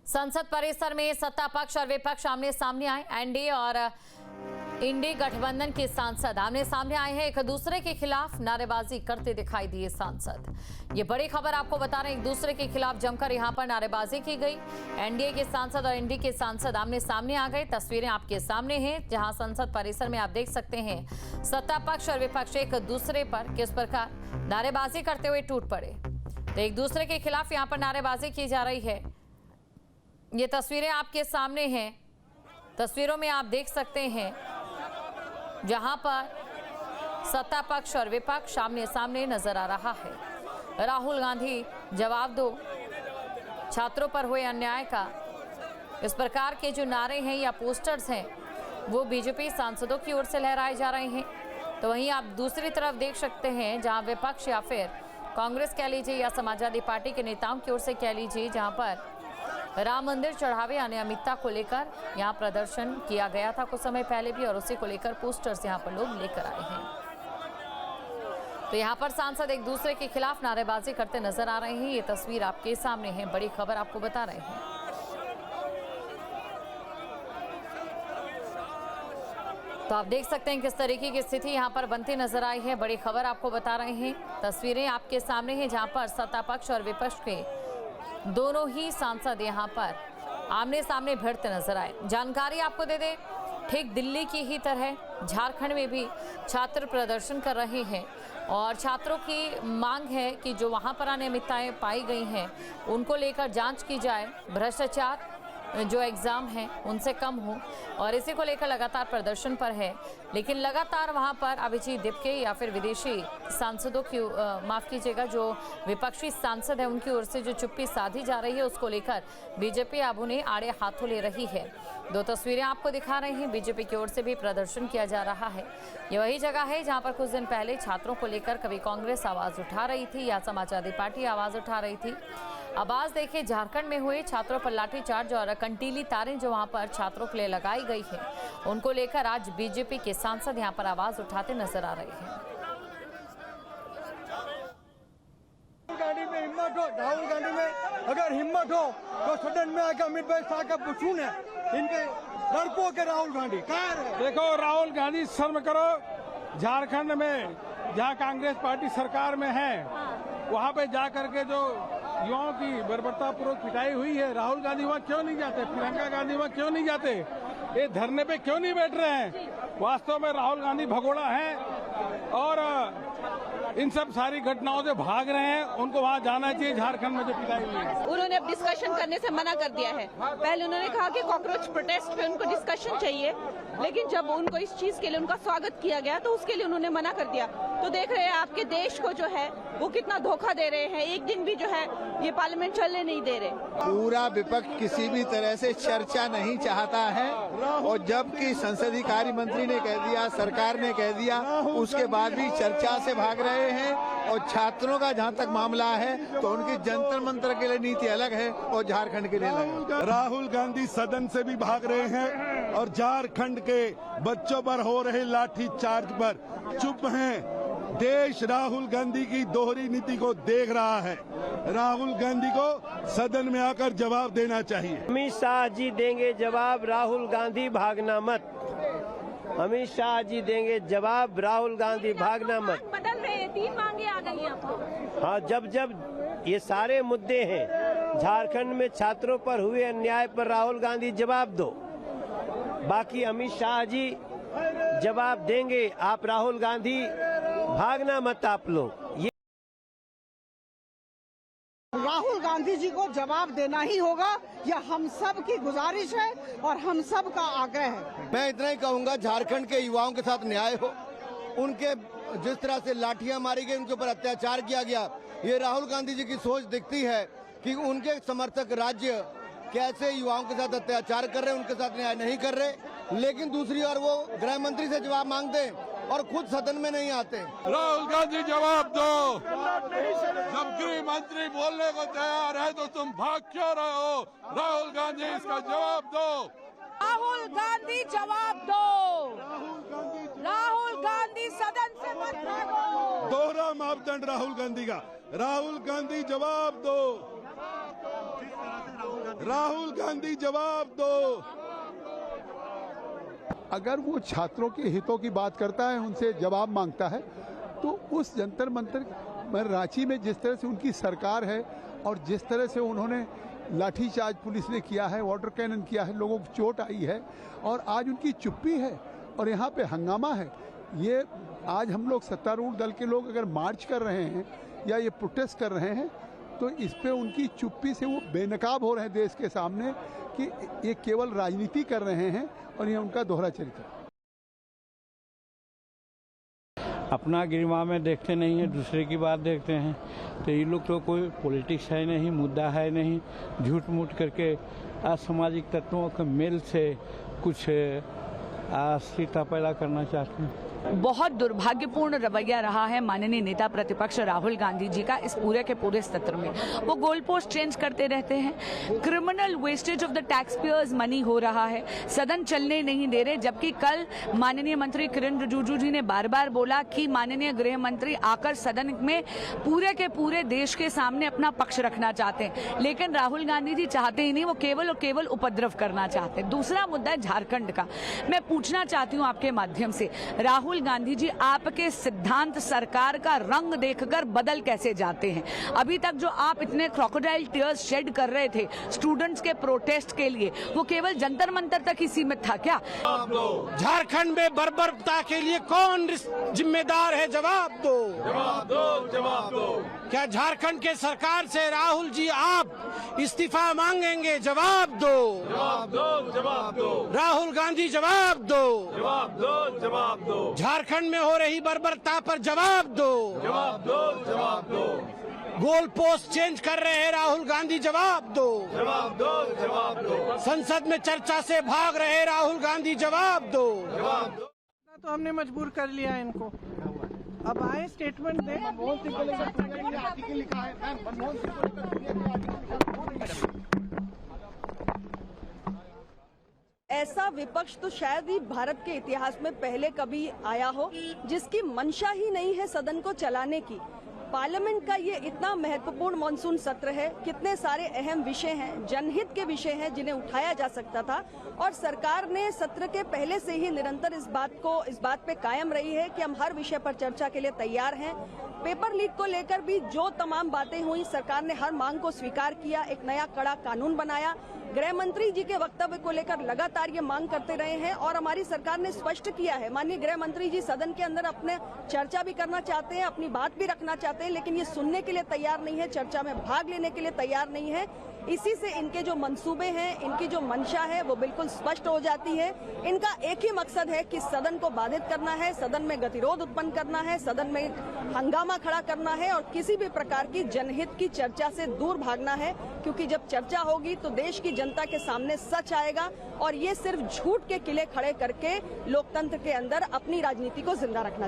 संसद परिसर में सत्ता पक्ष और विपक्ष आमने सामने आए। एनडीए और इंडी गठबंधन के सांसद आमने सामने आए हैं। एक दूसरे के खिलाफ नारेबाजी करते दिखाई दिए सांसद। ये बड़ी खबर आपको बता रहे हैं, एक दूसरे के खिलाफ जमकर यहां पर नारेबाजी की गई। एनडीए के सांसद और इंडी के सांसद आमने सामने आ गए। तस्वीरें आपके सामने हैं, जहां संसद परिसर में आप देख सकते हैं सत्ता पक्ष और विपक्ष एक दूसरे पर किस प्रकार नारेबाजी करते हुए टूट पड़े। तो एक दूसरे के खिलाफ यहाँ पर नारेबाजी की जा रही है। ये तस्वीरें आपके सामने हैं। तस्वीरों में आप देख सकते हैं जहां पर सत्ता पक्ष और विपक्ष आमने सामने नजर आ रहा है। राहुल गांधी जवाब दो, छात्रों पर हुए अन्याय का, इस प्रकार के जो नारे हैं या पोस्टर्स हैं वो बीजेपी सांसदों की ओर से लहराए जा रहे हैं। तो वहीं आप दूसरी तरफ देख सकते हैं जहां विपक्ष या फिर कांग्रेस कह लीजिए या समाजवादी पार्टी के नेताओं की ओर से कह लीजिए, जहां पर राम मंदिर चढ़ावे अनियमितता को लेकर यहां प्रदर्शन किया गया था कुछ समय पहले भी, और उसी को लेकर पोस्टर्स यहां पर लोग लेकर आए हैं। तो यहां पर सांसद एक दूसरे के खिलाफ नारेबाजी करते नजर आ रहे हैं। ये तस्वीर आपके सामने है, बड़ी खबर आपको बता रहे हैं। तो आप देख सकते हैं किस तरीके की स्थिति यहां पर बनती नजर आई है। बड़ी खबर आपको बता रहे हैं, तस्वीरें आपके सामने हैं जहां पर सत्ता पक्ष और विपक्ष के दोनों ही सांसद यहां पर आमने सामने भिड़ते नजर आए। जानकारी आपको दे दें, ठीक दिल्ली की ही तरह झारखंड में भी छात्र प्रदर्शन कर रहे हैं और छात्रों की मांग है कि जो वहां पर अनियमितताएं पाई गई हैं उनको लेकर जांच की जाए, भ्रष्टाचार जो एग्ज़ाम हैं उनसे कम हो, और इसी को लेकर लगातार प्रदर्शन पर है। लेकिन लगातार वहां पर अभिजीत दिपके या फिर विदेशी सांसदों की माफ़ कीजिएगा, जो विपक्षी सांसद है उनकी ओर से जो चुप्पी साधी जा रही है उसको लेकर बीजेपी अब उन्हें आड़े हाथों ले रही है। दो तस्वीरें आपको दिखा रहे हैं, बीजेपी की ओर से भी प्रदर्शन किया जा रहा है। ये वही जगह है जहाँ पर कुछ दिन पहले छात्रों को लेकर कभी कांग्रेस आवाज़ उठा रही थी या समाजवादी पार्टी आवाज़ उठा रही थी। अब आज देखिए झारखंड में हुए छात्रों पर लाठीचार्ज और कंटीली तारें जो वहां पर छात्रों के लिए लगाई गई है उनको लेकर आज बीजेपी के सांसद यहां पर आवाज उठाते नजर आ रहे हैं। गांधी में हिम्मत हो, राहुल गांधी में अगर हिम्मत हो तो सदन में आकर अमित भाई शाह का पूछूं है, इनके लड़कों के राहुल गांधी कहाँ है? देखो राहुल गांधी, शर्म करो। झारखंड में जहाँ कांग्रेस पार्टी सरकार में है वहाँ पे जा करके जो युवाओं की बर्बरतापूर्वक पिटाई हुई है, राहुल गांधी वहाँ क्यों नहीं जाते? प्रियंका गांधी वहाँ क्यों नहीं जाते? ये धरने पे क्यों नहीं बैठ रहे हैं? वास्तव में राहुल गांधी भगोड़ा है और इन सब सारी घटनाओं से भाग रहे हैं। उनको वहाँ जाना चाहिए, झारखंड में जो पिटाई हुई है। उन्होंने अब डिस्कशन करने से मना कर दिया है। पहले उन्होंने कहा कि कॉकरोच प्रोटेस्ट पे उनको डिस्कशन चाहिए, लेकिन जब उनको इस चीज के लिए उनका स्वागत किया गया तो उसके लिए उन्होंने मना कर दिया। तो देख रहे हैं आपके देश को जो है वो कितना धोखा दे रहे हैं। एक दिन भी जो है ये पार्लियामेंट चलने नहीं दे रहे। पूरा विपक्ष किसी भी तरह से चर्चा नहीं चाहता है, और जबकि संसदीय कार्य मंत्री ने कह दिया, सरकार ने कह दिया, उसके बाद भी चर्चा से भाग रहे हैं। और छात्रों का जहां तक मामला है तो उनकी जंतर मंतर के लिए नीति अलग है और झारखंड के लिए अलग है। राहुल गांधी सदन से भी भाग रहे हैं और झारखंड के बच्चों पर हो रहे लाठी चार्ज पर चुप हैं। देश राहुल गांधी की दोहरी नीति को देख रहा है। राहुल गांधी को सदन में आकर जवाब देना चाहिए। अमित शाह जी देंगे जवाब, राहुल गांधी भागना मत। अमित शाह जी देंगे जवाब, राहुल गांधी भागना मत। बदल रहे हैं, 3 मांगे आ गई हैं आपको। हाँ, जब ये सारे मुद्दे हैं, झारखंड में छात्रों पर हुए अन्याय पर राहुल गांधी जवाब दो। बाकी अमित शाह जी जवाब देंगे, आप राहुल गांधी भागना मत आप लोग। ये राहुल गांधी जी को जवाब देना ही होगा, यह हम सब की गुजारिश है और हम सब का आग्रह है। मैं इतना ही कहूंगा, झारखंड के युवाओं के साथ न्याय हो। उनके जिस तरह से लाठियां मारी गई, उनके ऊपर अत्याचार किया गया, ये राहुल गांधी जी की सोच दिखती है कि उनके समर्थक राज्य कैसे युवाओं के साथ अत्याचार कर रहे हैं, उनके साथ न्याय नहीं कर रहे। लेकिन दूसरी ओर वो गृह मंत्री से जवाब मांगते हैं और खुद सदन में नहीं आते। राहुल गांधी जवाब दो। जब गृह मंत्री बोलने को तैयार है तो तुम भाग क्यों रहे हो? राहुल गांधी इसका जवाब दो। राहुल गांधी जवाब दो। राहुल गांधी सदन से मत भागो। दोहरा मापदंड राहुल गांधी का। राहुल गांधी जवाब दो। राहुल गांधी जवाब दो। अगर वो छात्रों के हितों की बात करता है, उनसे जवाब मांगता है, तो उस जंतर मंतर रांची में जिस तरह से उनकी सरकार है और जिस तरह से उन्होंने लाठीचार्ज पुलिस ने किया है, वाटर कैनन किया है, लोगों को चोट आई है और आज उनकी चुप्पी है और यहाँ पे हंगामा है। ये आज हम लोग सत्तारूढ़ दल के लोग अगर मार्च कर रहे हैं या ये प्रोटेस्ट कर रहे हैं तो इस पे उनकी चुप्पी से वो बेनकाब हो रहे हैं देश के सामने कि ये केवल राजनीति कर रहे हैं और ये उनका दोहरा चरित्र है। अपना गिरवा में देखते नहीं है, दूसरे की बात देखते हैं। तो ये लोग तो कोई पॉलिटिक्स है नहीं, मुद्दा है नहीं, झूठ मूठ करके असामाजिक तत्वों के मेल से कुछ अस्थिरता पैदा करना चाहते हैं। बहुत दुर्भाग्यपूर्ण रवैया रहा है माननीय नेता प्रतिपक्ष राहुल गांधी जी का इस पूरे के पूरे सत्र में। वो गोल पोस्ट चेंज करते रहते हैं, criminal wastage of the tax payers money हो रहा है, सदन चलने नहीं दे रहे। जबकि कल माननीय मंत्री किरण रिजिजू जी ने बार बार बोला कि माननीय गृह मंत्री आकर सदन में पूरे के पूरे देश के सामने अपना पक्ष रखना चाहते हैं, लेकिन राहुल गांधी जी चाहते ही नहीं, वो केवल और केवल उपद्रव करना चाहते हैं। दूसरा मुद्दा है झारखंड का। मैं पूछना चाहती हूँ आपके माध्यम से, राहुल गांधी जी आपके सिद्धांत सरकार का रंग देखकर बदल कैसे जाते हैं? अभी तक जो आप इतने क्रोकोडाइल टीयर्स शेड कर रहे थे स्टूडेंट्स के प्रोटेस्ट के लिए, वो केवल जंतर मंतर तक ही सीमित था क्या? झारखंड में बर्बरता के लिए कौन जिम्मेदार है? जवाब दो, जवाब दो, जवाब दो। क्या झारखंड के सरकार से राहुल जी आप इस्तीफा मांगेंगे? जवाब दो, जवाब दो, जवाब दो। राहुल गांधी जवाब दो, जवाब दो, जवाब दो। झारखंड में हो रही बर्बरता पर जवाब दो, जवाब दो, जवाब दो। गोल पोस्ट चेंज कर रहे हैं राहुल गांधी, जवाब दो, जवाब दो, जवाब दो। संसद में चर्चा से भाग रहे राहुल गांधी, जवाब दो, जवाब दो। तो हमने मजबूर कर लिया इनको, अब आए स्टेटमेंट दें। ऐसा विपक्ष तो शायद ही भारत के इतिहास में पहले कभी आया हो जिसकी मंशा ही नहीं है सदन को चलाने की। पार्लियामेंट का ये इतना महत्वपूर्ण मानसून सत्र है, कितने सारे अहम विषय हैं, जनहित के विषय हैं जिन्हें उठाया जा सकता था और सरकार ने सत्र के पहले से ही निरंतर इस बात पे कायम रही है कि हम हर विषय पर चर्चा के लिए तैयार हैं। पेपर लीक को लेकर भी जो तमाम बातें हुई, सरकार ने हर मांग को स्वीकार किया, एक नया कड़ा कानून बनाया। गृह मंत्री जी के वक्तव्य को लेकर लगातार ये मांग करते रहे हैं और हमारी सरकार ने स्पष्ट किया है, माननीय गृह मंत्री जी सदन के अंदर अपने चर्चा भी करना चाहते हैं, अपनी बात भी रखना चाहते हैं, लेकिन ये सुनने के लिए तैयार नहीं है, चर्चा में भाग लेने के लिए तैयार नहीं है। इसी से इनके जो मंसूबे हैं, इनकी जो मंशा है वो बिल्कुल स्पष्ट हो जाती है। इनका एक ही मकसद है कि सदन को बाधित करना है, सदन में गतिरोध उत्पन्न करना है, सदन में हंगामा खड़ा करना है और किसी भी प्रकार की जनहित की चर्चा से दूर भागना है, क्योंकि जब चर्चा होगी तो देश की जनता के सामने सच आएगा और ये सिर्फ झूठ के किले खड़े करके लोकतंत्र के अंदर अपनी राजनीति को जिंदा रखना